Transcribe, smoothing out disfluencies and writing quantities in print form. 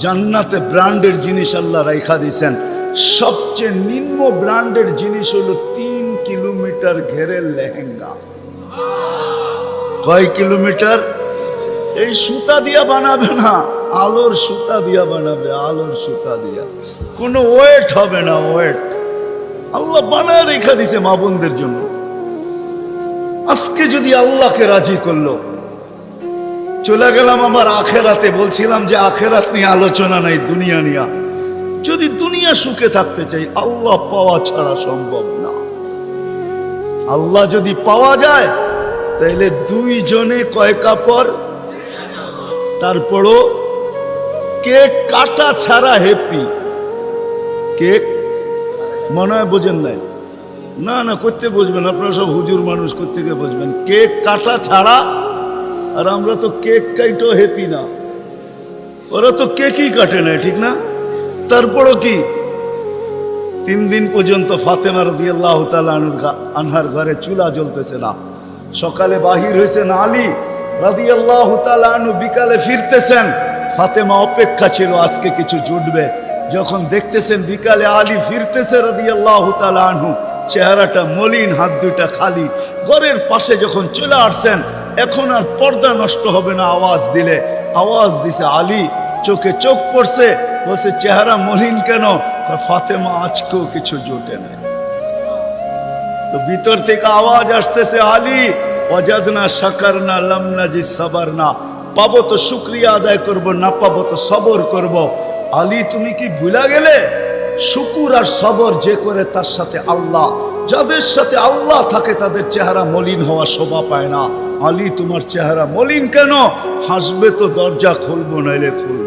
জান্নাতে ব্র্যান্ডের জিনিস আল্লাহ রাইখা দিয়েছেন। সবচেয়ে নিম্ন ব্র্যান্ডের জিনিস হলো 3 কিলোমিটার ঘেরের লেহেঙ্গা। কয় কিলোমিটার? এই সুতা দিয়া বানাবে না, আলোর সুতা দিয়া বানাবে, আলোর সুতা দিয়া। কোনো ওয়েট হবে না, ওয়েট আল্লাহ বানায় রেখা দিছে মা বোনদের জন্য। আজকে যদি আল্লাহকে রাজি করলো, চলে গেলাম আমার আখেরাতে। বলছিলাম যে আখেরাত নিয়ে আলোচনা নাই, দুনিয়া নিয়ে। যদি দুনিয়া সুখে থাকতে চাই, আল্লাহ পাওয়া ছাড়া সম্ভব না। আল্লাহ যদি পাওয়া যায় তাহলে দুইজনে কয় কাপড়, তারপরও কেক কাটা ছাড়া হ্যাপি। কেক মনে হয় বোঝেন নাই? না না, করতে বুঝবেন আপনারা, সব হুজুর মানুষ, করতে গিয়ে বুঝবেন। কেক কাটা ছাড়া। আর আমরা তো কেক কাইটো হ্যাপি না, ওরা তো কেকই কাটে না, ঠিক না? তারপরও কি 3 দিন পর্যন্ত ফাতেমা রাদিয়াল্লাহু তাআলা আনহার ঘরে চুলা জ্বলতেছে না। সকালে বাহির হয়েছেন আলী রাদিয়াল্লাহু তাআলা আনহু, বিকালে ফিরতেছেন। ফাতেমা অপেক্ষা ছিল আজকে কিছু জুটবে। যখন দেখতেছেন বিকালে আলী ফিরতেছে রাদিয়াল্লাহু তাআলা আনহু, চেহারাটা মলিন, হাত দুইটা খালি। ঘরের পাশে যখন চলে আসছেন, এখন আর পর্দা নষ্ট হবে না আওয়াজ দিলে। আওয়াজ দিছে আলী, চোখে চোখ পড়ছে, বলছে চেহারা মলিন কেন? ফাতেমা আজকেও কিছু জোটে নাই। তো ভিতর থেকে আওয়াজ আসতেছে, আলী ওয়াজাদনা শাকারনা লাম নাজি সাবারনা। পাবো তো শুকরিয়া আদায় করব, না পাবো তো সবর করব। আলী তুমি কি ভুলা গেলে? শুকুর আর সবর যে করে তার সাথে আল্লাহ, যাদের সাথে আল্লাহ থাকে তাদের চেহারা মলিন হওয়া শোভা পায় না। আলী তোমার চেহারা মলিন কেন? হাসবে তো দরজা খুলবো, নাইলে খুলবো।